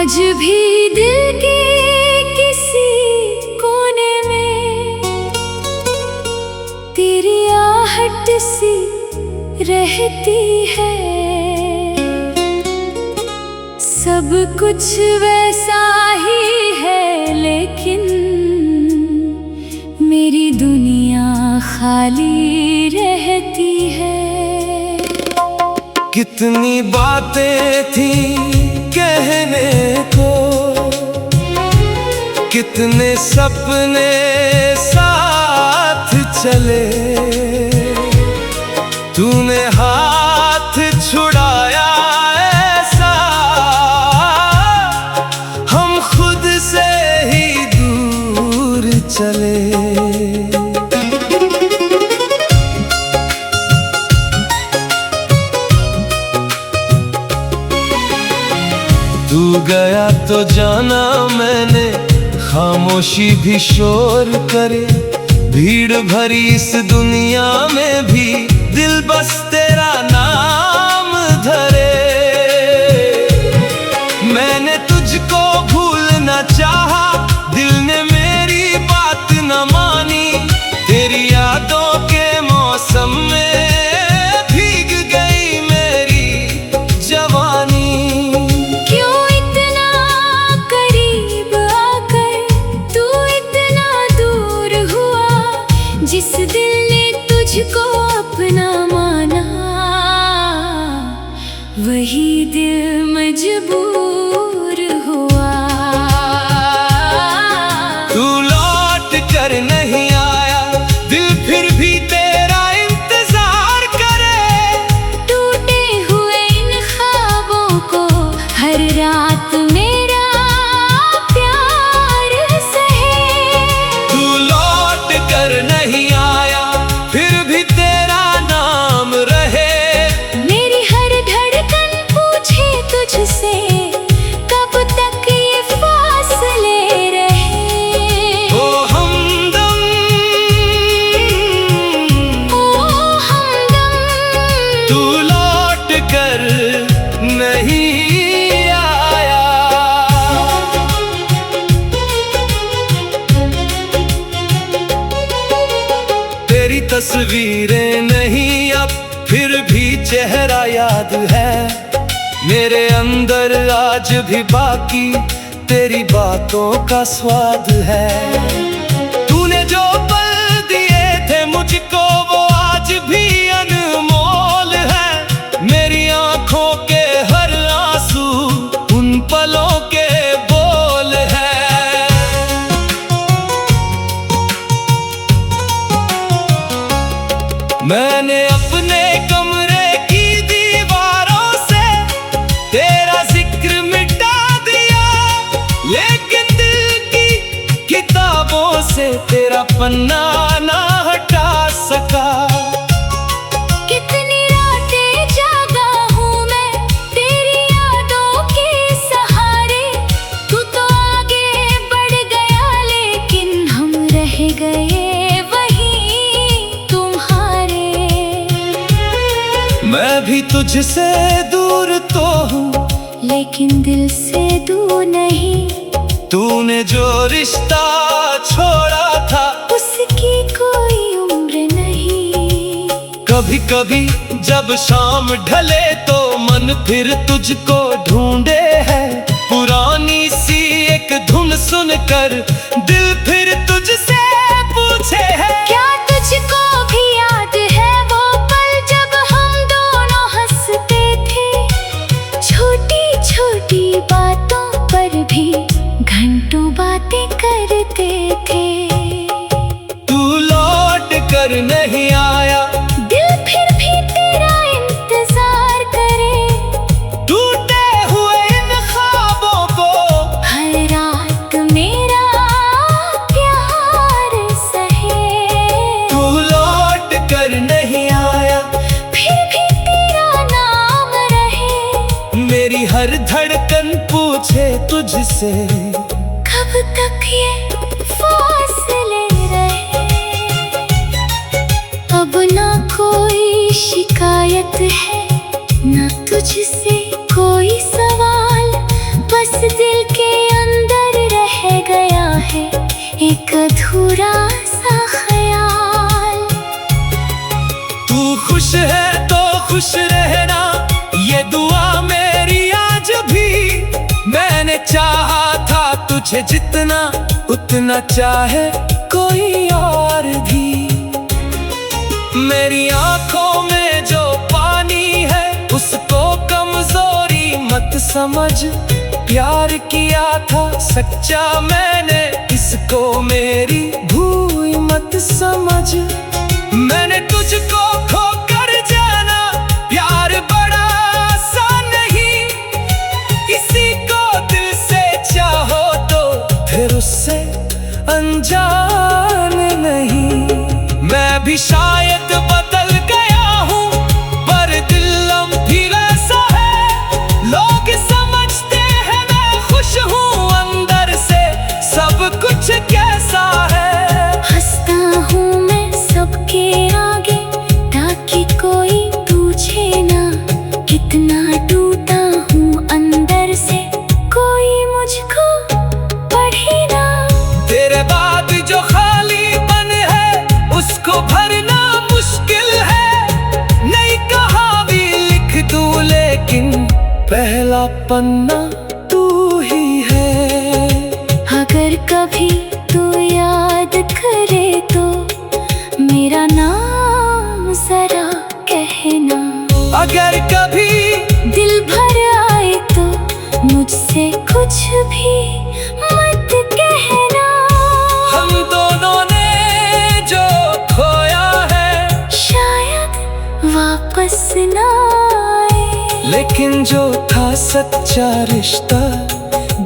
आज भी दिल के किसी कोने में तेरी आहट सी रहती है। सब कुछ वैसा ही है लेकिन मेरी दुनिया खाली रहती है। कितनी बातें थी कहने को, कितने सपने साथ चले, तूने हाथ छुड़ाया ऐसा हम खुद से ही दूर चले। तू गया तो जाना मैंने, खामोशी भी शोर करे, भीड़ भरी इस दुनिया में भी दिल बस तेरा नाम धरे। मैंने तुझको भूलना चाहा, दिल ने मेरी बात न मानी, तेरी यादों के मौसम में भीग गई मेरी जवानी। जिस दिल ने तुझको अपना माना, वही दिल मजबूर हुआ। तू लौट कर नहीं आया, दिल फिर भी तेरा इंतजार करे। टूटे हुए इन ख्वाबों को हर रात मेरा प्यार सहे। तू लौट कर नहीं आया, फिर भी तेरा नाम रहे। मेरी हर धड़कन पूछे तुझसे, कब तक ये फासले रहे। ओ हमदम, ओ हमदम, तू लौट कर नहीं आया। तेरी तस्वीरें नहीं अब, फिर भी चेहरा याद है मेरे अंदर आज भी बाकी, तेरी बातों का स्वाद है। तूने जो पल दिए थे मुझको वो आज भी अनमोल है। मेरी आंखों के हर आंसू उन पलों के बोल है। मैंने अपने कमरे की दीवारों से तेरा जिक्र मिटा दिया, लेकिन दिल की किताबों से तेरा पन्ना ना हटा सका। कितनी रातें जागा हूँ मैं तेरी यादों के सहारे। तू तो आगे बढ़ गया लेकिन हम रह गए वहीं तुम्हारे। मैं भी तुझसे दूर तो हूँ लेकिन दिल से दूर नहीं। तूने जो रिश्ता छोड़ा था उसकी कोई उम्र नहीं। कभी कभी जब शाम ढले तो मन फिर तुझको ढूंढे है। पुरानी सी एक धुन सुनकर दिल फिर तुझसे पूछे है। क्या तुझको भी याद है वो पल जब हम दोनों हंसते थे, छोटी छोटी बातों पर भी घंटों बातें करते थे। तू लौट कर नहीं आया, दिल फिर भी तेरा इंतजार करे। टूटे हुए इन ख्वाबों को हर रात मेरा प्यार सहे। तू लौट कर नहीं आया, फिर भी तेरा नाम रहे। मेरी हर धड़कन पूछे तुझसे, कब तक ये फासले रहे। अब ना कोई शिकायत है ना तुझसे कोई सवाल, बस दिल तुझे जितना उतना चाहे कोई और भी। मेरी आंखों में जो पानी है उसको कमजोरी मत समझ। प्यार किया था सच्चा मैंने, इसको मेरी भूल मत समझ। मैंने तुझको खोकर जाना, प्यार बड़ा आसान नहीं। किसी को दिल से चाहो तो फिर उससे अनजान नहीं। मैं भी शायद बदल गया हूँ पर दिल भी वैसा है। लोग समझते हैं मैं खुश हूँ, अंदर से सब कुछ कैसा है। हंसता हूँ मैं सबके आगे ताकि कोई पूछे ना, कितना टूटा हूँ अंदर से कोई मुझको पढ़े ना। तेरे बाद जो खालीपन है उसको भरना मुश्किल है। नहीं कहा भी लिख दूं लेकिन पहला पन्ना तू ही है। अगर कभी तू याद करे तो मेरा नाम जरा कहना। अगर कभी दिल भर आए तो मुझसे कुछ भी मत कहना। हम दोनों ने जो खोया है शायद वापस ना आए, लेकिन जो था सच्चा रिश्ता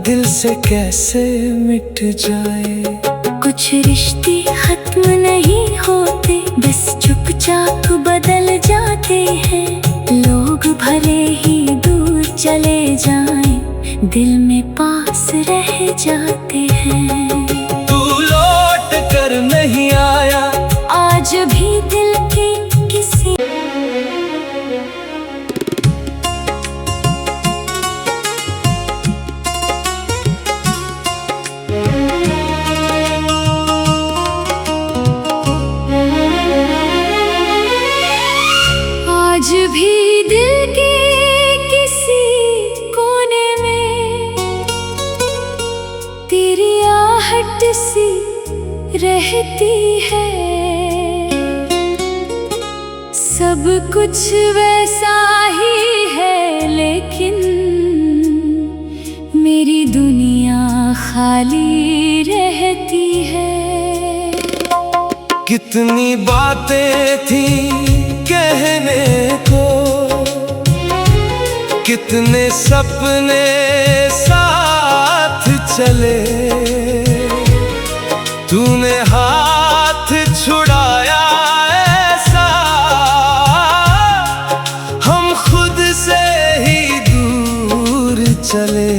दिल से कैसे मिट जाए। कुछ रिश्ते खत्म नहीं होते, बस चुपचाप बदल जाते हैं। लोग भले ही दूर चले जाएं, दिल में पास रह जाते हैं। तू लौट कर नहीं आया आज भी दिल के किसी आज भी दिल के किसी कोने में तेरी आहट सी रहती है। सब कुछ वैसा ही है लेकिन मेरी दुनिया खाली रहती है। कितनी बातें थी कहने को, कितने सपने साथ चले। तूने हाथ छुड़ाया ऐसा, हम खुद से ही दूर चले।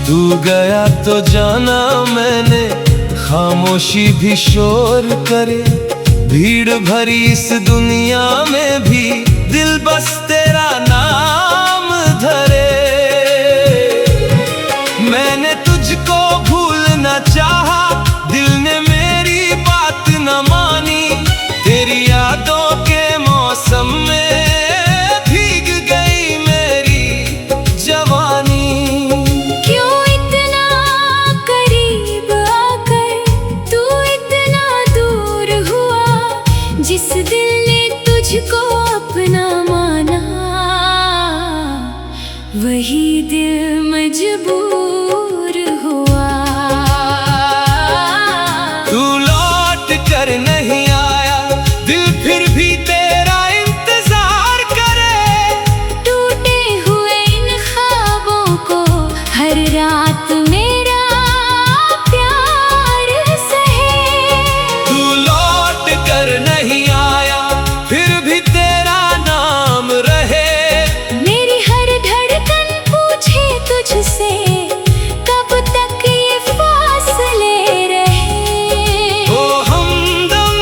तू गया तो जाना मैंने, खामोशी भी शोर करे। भीड़ भरी इस दुनिया में भी दिल बस तेरा नाम धरे। मैंने तुझको भूलना चाहा, दिल ने मेरी बात न मानी। तेरी यादों के मौसम में भीग गई मेरी जवानी। क्यों इतना करीब आकर तू इतना दूर हुआ, जिस दिल ने तुझको अपना माना वही दिल मजबूर हुआ। तू लौट कर नहीं आया, दिल फिर भी तेरा इंतजार करे। टूटे हुए इन ख्वाबों को हर रात मेरा प्यार सहे। तू लौट कर नहीं आया, फिर भी तेरा नाम रहे। मेरी हर धड़कन पूछे तुझसे कब तक ये फासले रहे। ओ हमदम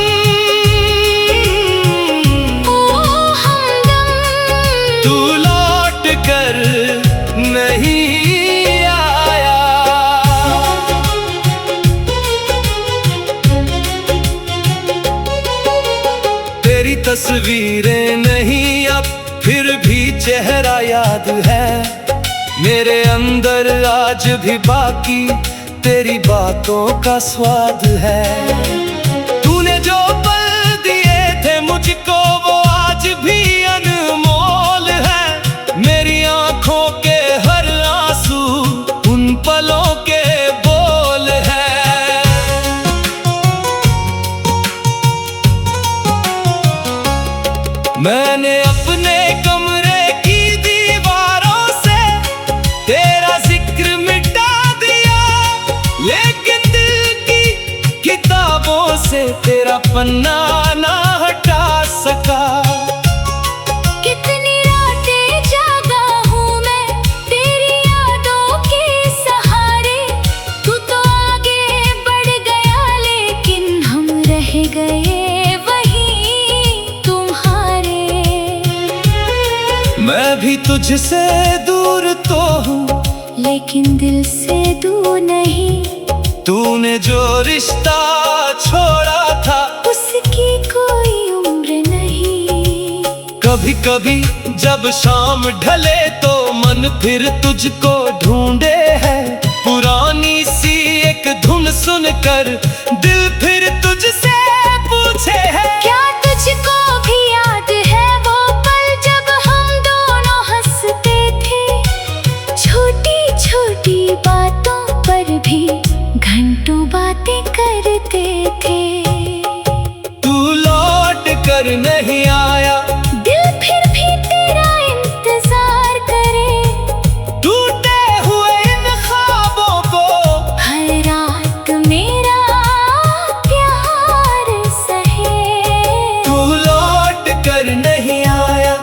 तस्वीरें नहीं अब फिर भी चेहरा याद है मेरे अंदर, आज भी बाकी तेरी बातों का स्वाद है। तूने जो पल दिए थे मुझको वो आज भी अनमोल है, मेरी आंखों के हर आंसू उन पलों के बोल है। मैंने अपने कमरे की दीवारों से तेरा जिक्र मिटा दिया, लेकिन दिल की किताबों से तेरा पन्ना ना हटा सका। कितनी रातें जागा हूँ मैं तेरी यादों के सहारे, तू तो आगे बढ़ गया लेकिन हम रह गए वहीं तुम्हारे। मैं भी तुझसे दूर तो हूँ लेकिन दिल से दूर नहीं, तूने जो रिश्ता छोड़ा था उसकी कोई उम्र नहीं। कभी कभी जब शाम ढले तो मन फिर तुझको ढूंढे है, पुरानी सी एक धुन सुनकर दिल फिर तुझसे पूछे है। क्या तुझको भी याद है वो पल जब हम दोनों हंसते थे, छोटी छोटी बातों पर भी घंटों बातें करते थे। तू लौट कर नहीं आया, दिल फिर भी तेरा इंतजार करे, टूटे हुए इन ख्वाबों को हर रात मेरा प्यार सहे। तू लौट कर नहीं आया,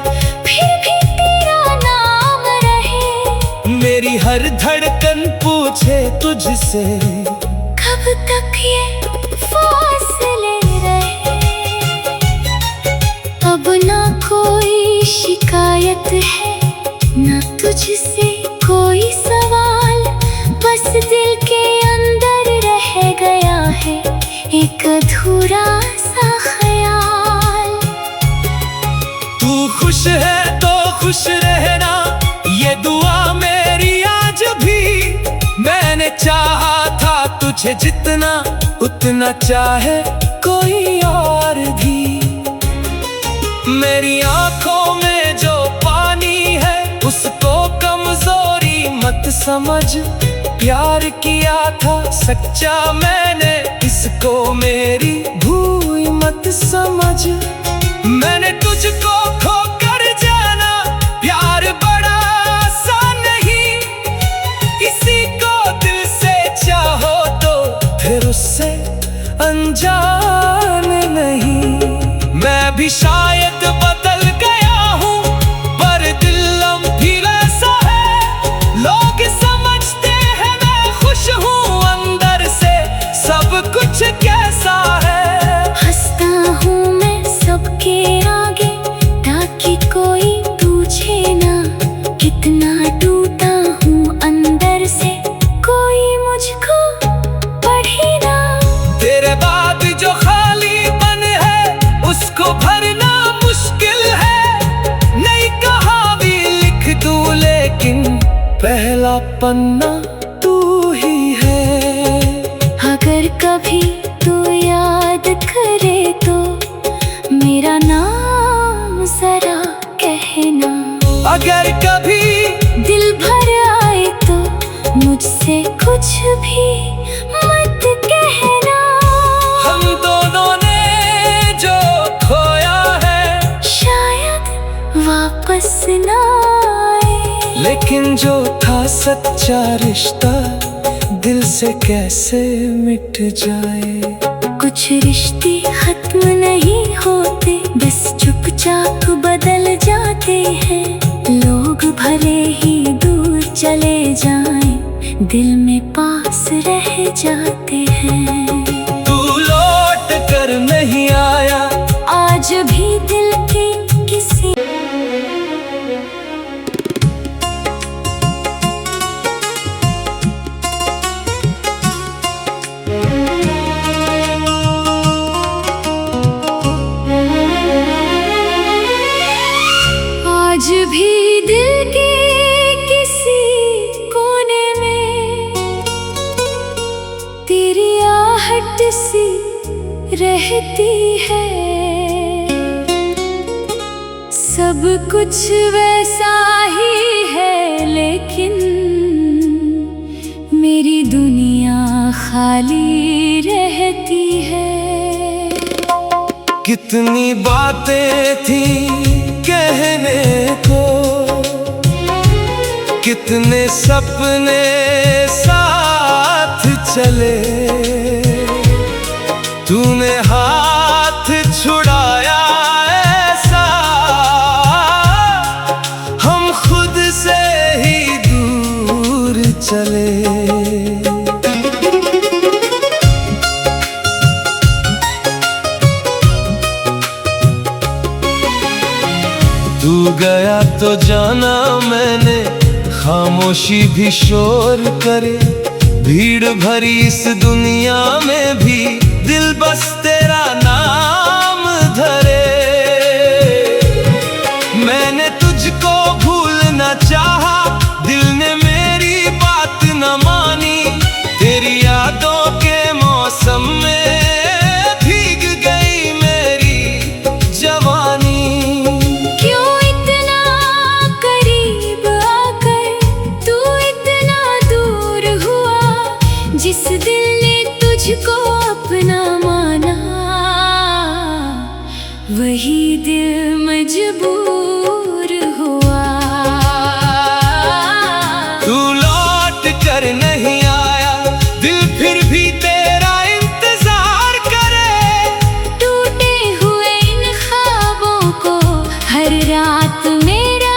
फिर भी तेरा नाम रहे, मेरी हर धड़कन पूछे तुझसे कब तक ये फासले रहे। अब ना कोई शिकायत है ना तुझसे कोई सवाल, बस दिल के अंदर रह गया है एक अधूरा सा ख्याल। तू खुश है तो खुश रहना, ये दुआ मेरी आज भी। मैंने चाहा था तुझे जितना उतना चाहे कोई और भी। मेरी आंखों में जो पानी है उसको कमजोरी मत समझ, प्यार किया था सच्चा मैंने इसको मेरी भूल मत समझ। मैंने तुझको खोकर जाना प्यार बड़ा आसान नहीं, किसी को दिल से चाहो तो फिर उससे अनजान नहीं। मैं भी शायद बदल गया हूँ पर दिल भी वैसा है, लोग समझते हैं मैं खुश हूँ अंदर से सब कुछ कैसा है। हंसता हूँ मैं सबके आगे ताकि कोई पूछे ना कितना टूटा हूँ अंदर से, कोई मुझको पढ़े ना। तेरे बाद जो खालीपन है उसको भरना मुश्किल है, नहीं कहानी लिख दूं लेकिन पहला पन्ना तू ही है। अगर कभी तू याद करे तो मेरा नाम जरा कहना, अगर कभी दिल भर आए तो मुझसे कुछ भी मत कहना। हम दोनों ने जो खोया है शायद वापस ना आए, लेकिन जो था सच्चा रिश्ता दिल से कैसे मिट जाए। कुछ रिश्ते खत्म नहीं होते बस चुपचाप बदल जाते हैं, लोग भले ही दूर चले जाएं दिल में पास रह जाते हैं। तू लौट कर नहीं आया, आज भी दिल के किसी आज भी दिल के किसी कोने में तेरी आहट सी रहती है। सब कुछ वैसा ही है लेकिन मेरी दुनिया खाली रहती है। कितनी बातें थी कहने को, कितने सपने साथ चले, तूने हाथ छुड़ाया ऐसा हम खुद से ही दूर चले। तू गया तो जाना मैंने, खामोशी भी शोर करे, भीड़ भरी इस दुनिया में भी दिल बस तेरा नाम धरे। मैंने तुझको भूलना चाहा, दिल ने मेरी बात न मानी, तेरी यादों के मौसम में भीग गई मेरी जवानी। जिस दिल ने तुझको अपना माना, वही दिल मजबूर हुआ। तू लौट कर नहीं आया, दिल फिर भी तेरा इंतजार करे। टूटे हुए इन ख्वाबों को हर रात मेरा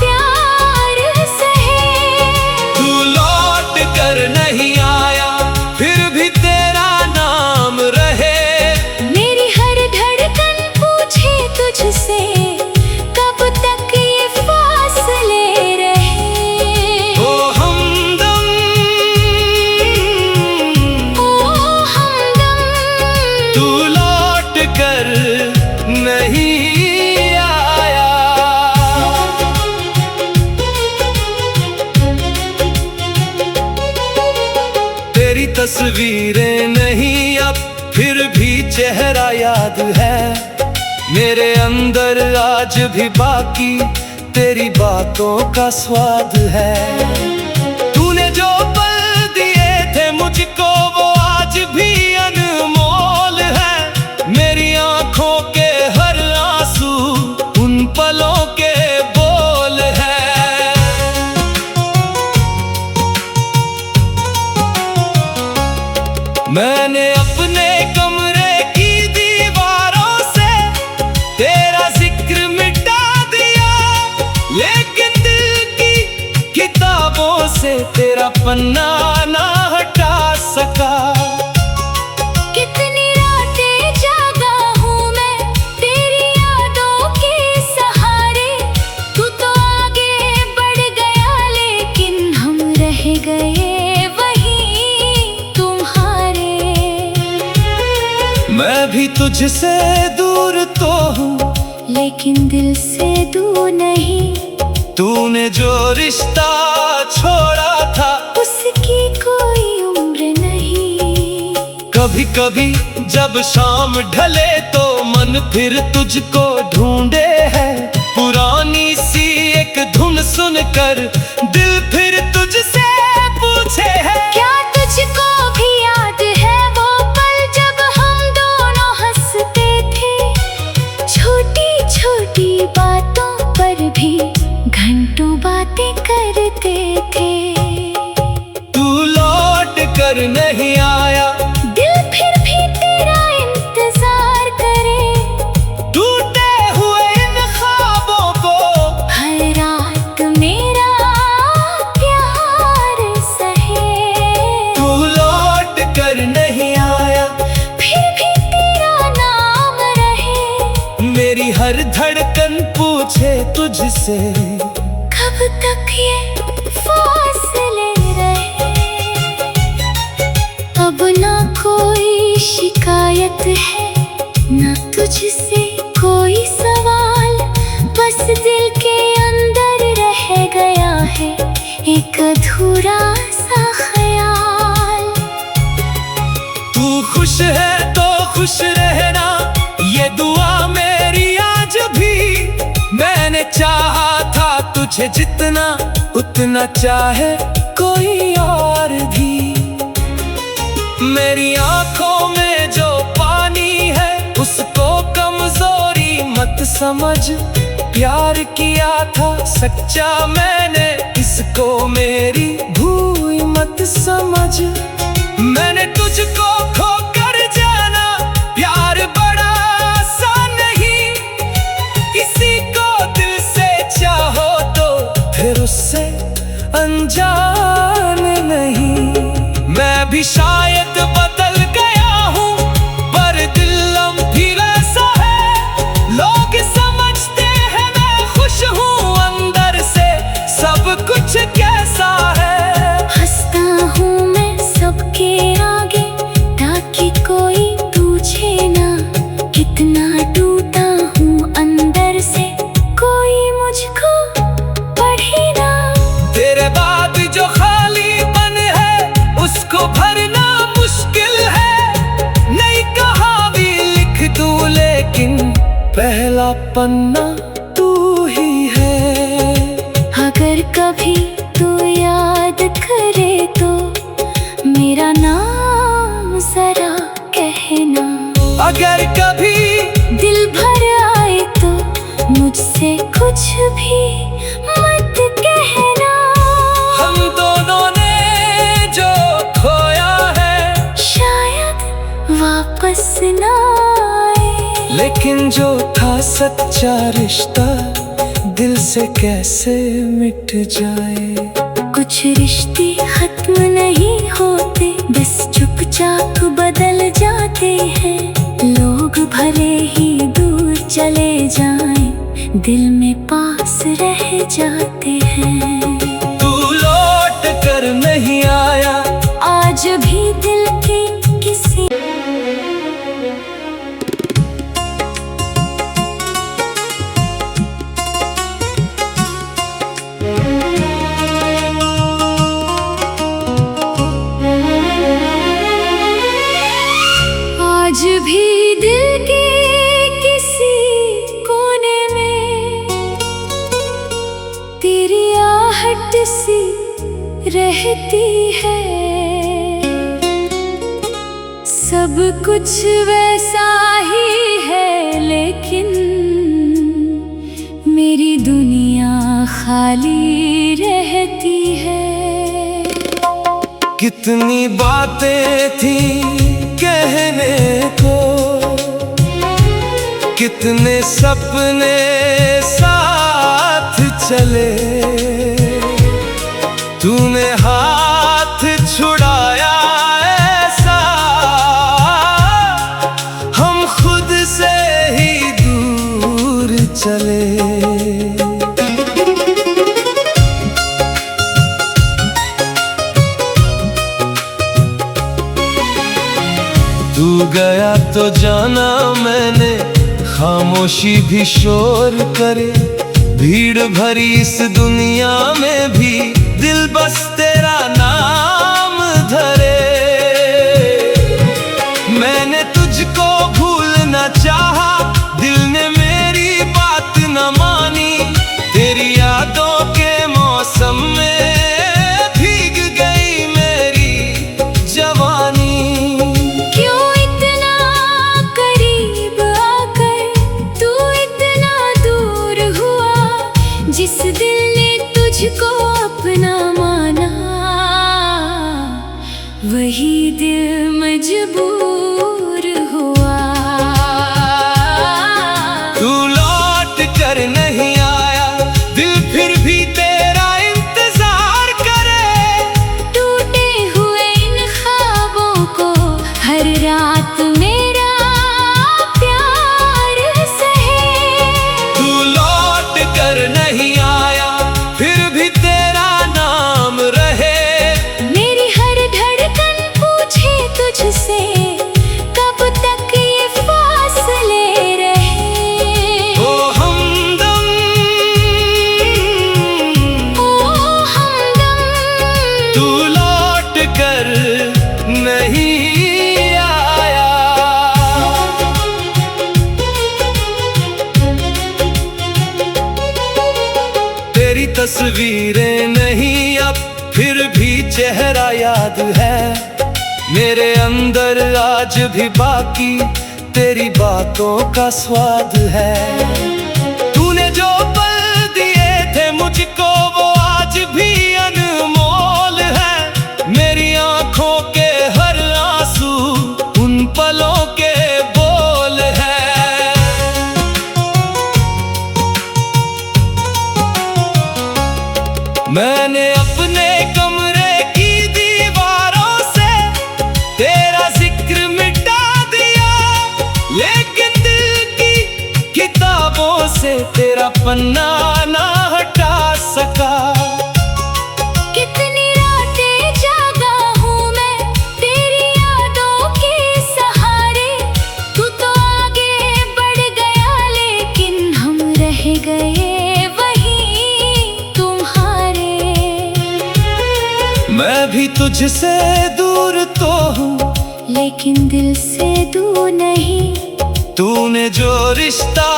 प्यार सहे। तू लौट कर नहीं आया, फिर भी तेरा नाम रहे। मेरी हर धड़कन पूछे तुझसे, कब तक ये फासले रहे। ओ हमदम, ओ हमदम, तू लौट कर नहीं आया। तेरी तस्वीरें नहीं अब, फिर भी चेहरा याद है मेरे अंदर आज भी बाकी, तेरी बातों का स्वाद है। तूने जो पल दिए थे मुझको वो आज भी अनमोल है। मेरी आंखों के हर आंसू उन पलों के बोल है। मैंने अपने कमरे की दीवारों से तेरा जिक्र मिटा दिया, लेकिन दिल की किताबों से तेरा पन्ना ना हटा सका। कितनी रातें जागा हूँ मैं तेरी यादों के सहारे। तू तो आगे बढ़ गया लेकिन हम रह गए वहीं तुम्हारे। मैं भी तुझसे दूर तो हूँ लेकिन दिल से दूर नहीं। तूने जो रिश्ता छोड़ा था उसकी कोई उम्र नहीं। कभी कभी जब शाम ढले तो मन फिर तुझको ढूंढे है। पुरानी सी एक धुन सुनकर दिल फिर तुझसे पूछे है। क्या तुझको भी याद है वो पल जब हम दोनों हंसते थे, छोटी छोटी बातों पर भी घंटों बातें करते थे। तू लौट कर नहीं आया, दिल फिर भी तेरा इंतजार करे। टूटे हुए इन ख्वाबों को हर रात मेरा प्यार सहे। तू लौट कर नहीं आया, फिर भी तेरा नाम रहे। मेरी हर धड़कन पूछे तुझसे, कब तक ये फासले रहे। अब ना कोई शिकायत है ना तुझसे कोई सवाल, बस दिल तुझे जितना उतना चाहे कोई और भी। मेरी आंखों में जो पानी है उसको कमजोरी मत समझ। प्यार किया था सच्चा मैंने, इसको मेरी भूल मत समझ। मैंने तुझको खोकर जाना, प्यार बड़ा आसान नहीं। किसी को दिल से चाहो तो फिर उससे अनजान नहीं। मैं भी शायद बदल गया हूँ पर दिल भी वैसा है। लोग समझते हैं मैं खुश हूँ, अंदर से सब कुछ कैसा है। हंसता हूँ मैं सबके आगे ताकि कोई पूछे ना कितना टूटा हूँ अंदर से, कोई मुझको पढ़े ना। तेरे बाद जो खालीपन है उसको भरना मुश्किल है। नहीं कहा भी लिख दूं लेकिन पहला पन्ना तू ही है। अगर कभी तू याद करे तो मेरा नाम जरा कहना। अगर कभी दिल भर आए तो मुझसे कुछ भी मत कहना। हम दोनों ने जो खोया है शायद वापस ना आए, लेकिन जो था सच्चा रिश्ता दिल से कैसे मिट जाए। कुछ रिश्ते खत्म नहीं होते, बस चुपचाप बदल जाते हैं। लोग भले ही दूर चले जाएं, दिल में पास रह जाते हैं। तू लौट कर नहीं आया आज भी दिल के किसी आज भी दिल के किसी कोने में तेरी आहट सी रहती है। सब कुछ वैसा ही है लेकिन मेरी दुनिया खाली रहती है। कितनी बातें थी कहने को, कितने सपने साथ चले। तूने हाथ छुड़ाया ऐसा, हम खुद से ही दूर चले। तू गया तो जाना मैंने, खामोशी भी शोर करे। भीड़ भरी इस दुनिया में भी दिल बस तेरा नाम धरे। मैंने तुझको भूलना चाहा, दिल ने मेरी बात न मानी। तेरी यादों के मौसम में भीग गई मेरी जवानी। क्यों इतना करीब आकर तू इतना दूर हुआ, जिस दिल ने तुझको अपना माना वही दिल मजबूर हुआ। तू लौट कर नहीं आया, दिल फिर भी तेरा इंतजार करे। टूटे हुए इन ख्वाबों को हर रात मेरा प्यार सहे। तू लौट कर नहीं आया, फिर भी तेरा नाम रहे। मेरी हर धड़कन पूछे तुझसे तस्वीरें नहीं अब फिर भी चेहरा याद है मेरे अंदर, आज भी बाकी तेरी बातों का स्वाद है। तूने जो पल दिए थे मुझको वो आज भी अनमोल है, मेरी आंखों के हर आंसू उन पलों के बोल है। मैंने अपने कमरे की दीवारों से तेरा जिक्र मिटा दिया, लेकिन दिल की किताबों से तेरा पन्ना ना हटा सका। कितनी रातें जागा हूँ मैं तेरी यादों के सहारे, तू तो आगे बढ़ गया लेकिन हम रह गए वहीं तुम्हारे। मैं भी तुझसे दूर तो हूँ लेकिन दिल से दूर नहीं, तूने जो रिश्ता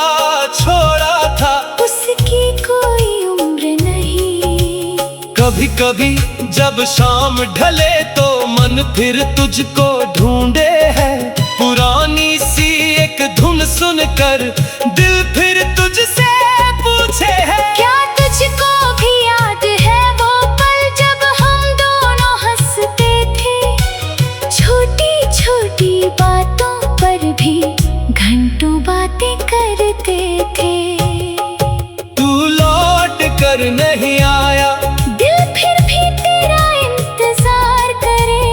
छोड़ा था उसकी कोई उम्र नहीं। कभी कभी जब शाम ढले तो मन फिर तुझको ढूंढे है, पुरानी सी एक धुन सुनकर दिल फिर तुझसे पूछे है। क्या तुझको भी याद है वो पल जब हम दोनों हंसते थे, छोटी छोटी बातों पर भी घंटों बातें करते थे। तू लौट कर नहीं आया, दिल फिर भी तेरा इंतजार करे,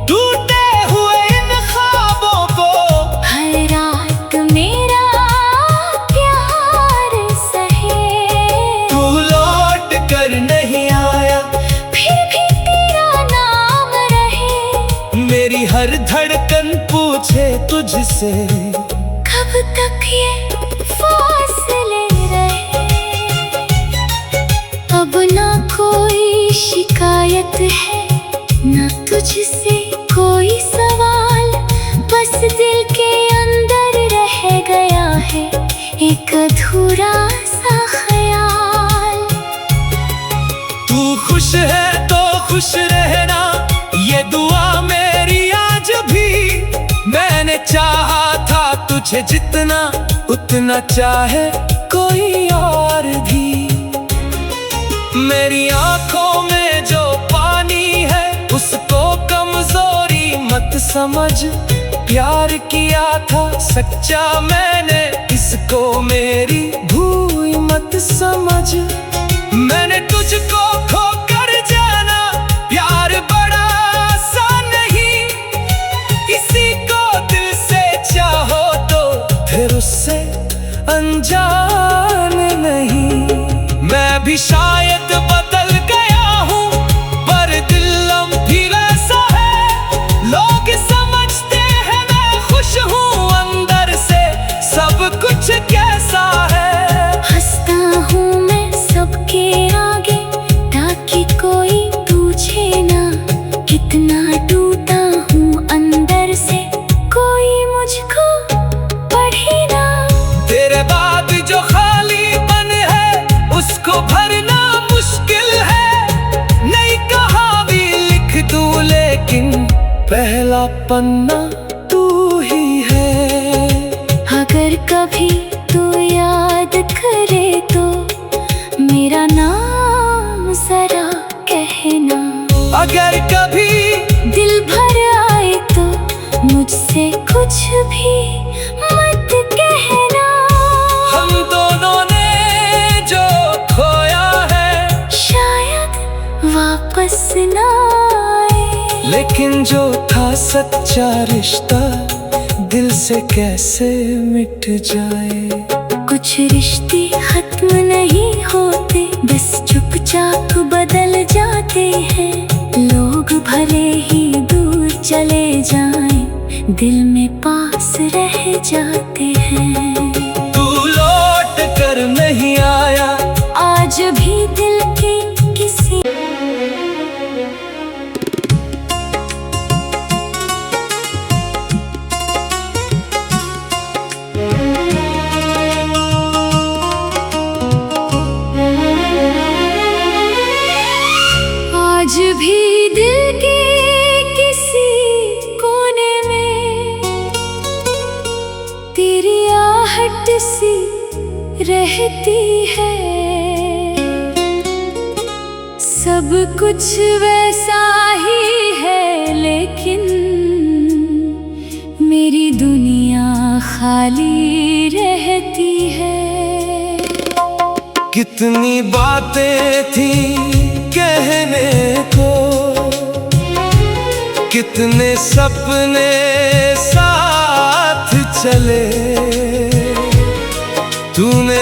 टूटे हुए इन ख्वाबों को हर रात मेरा प्यार सहे। तू लौट कर नहीं आया, फिर भी तेरा नाम रहे, मेरी हर धड़कन पूछे तुझसे कब तक ये फासले रहे। अब ना कोई शिकायत है ना तुझसे कोई सवाल, बस दिल के अंदर रह गया है एक अधूरा सा ख्याल। तू खुश है तो खुश रहना, ये दुआ मेरी आज भी। मैंने चाहा था तुझे जितना उतना चाहे कोई और भी। मेरी आंखों में जो पानी है उसको कमजोरी मत समझ, प्यार किया था सच्चा मैंने इसको मेरी भूल मत समझ। मैंने तुझको खोकर जाना प्यार बड़ा आसान नहीं, किसी को दिल से चाहो तो फिर उससे अनजान नहीं। मैं भी शायद बदल गया हूँ पर दिल भी वैसा है, लोग समझते हैं मैं खुश हूँ अंदर से सब कुछ कैसा है। हंसता हूँ मैं सबके आगे ताकि कोई पूछे ना, कितना टूटा हूँ अंदर से कोई मुझको पढ़े ना। तेरे बाद जो खालीपन है उसको भरना मुश्किल है, नहीं कहावी लिख दूं लेकिन पहला पन्ना तू ही है। अगर कभी तू याद करे तो मेरा नाम जरा कहना, अगर कभी दिल भर आए तो मुझसे कुछ भी मत कहना। हम दोनों ने जो खोया है शायद वापस ना आए, लेकिन जो था सच्चा रिश्ता दिल से कैसे मिट जाए। कुछ रिश्ते खत्म नहीं होते बस चुपचाप बदल जाते हैं, लोग भले ही दूर चले जाएं दिल में पास रह जाते हैं। तू लौट कर नहीं आया, आज भी दिल के किसी घबराहट सी रहती है। सब कुछ वैसा ही है लेकिन मेरी दुनिया खाली रहती है। कितनी बातें थी कहने को, कितने सपने साथ चले, तूने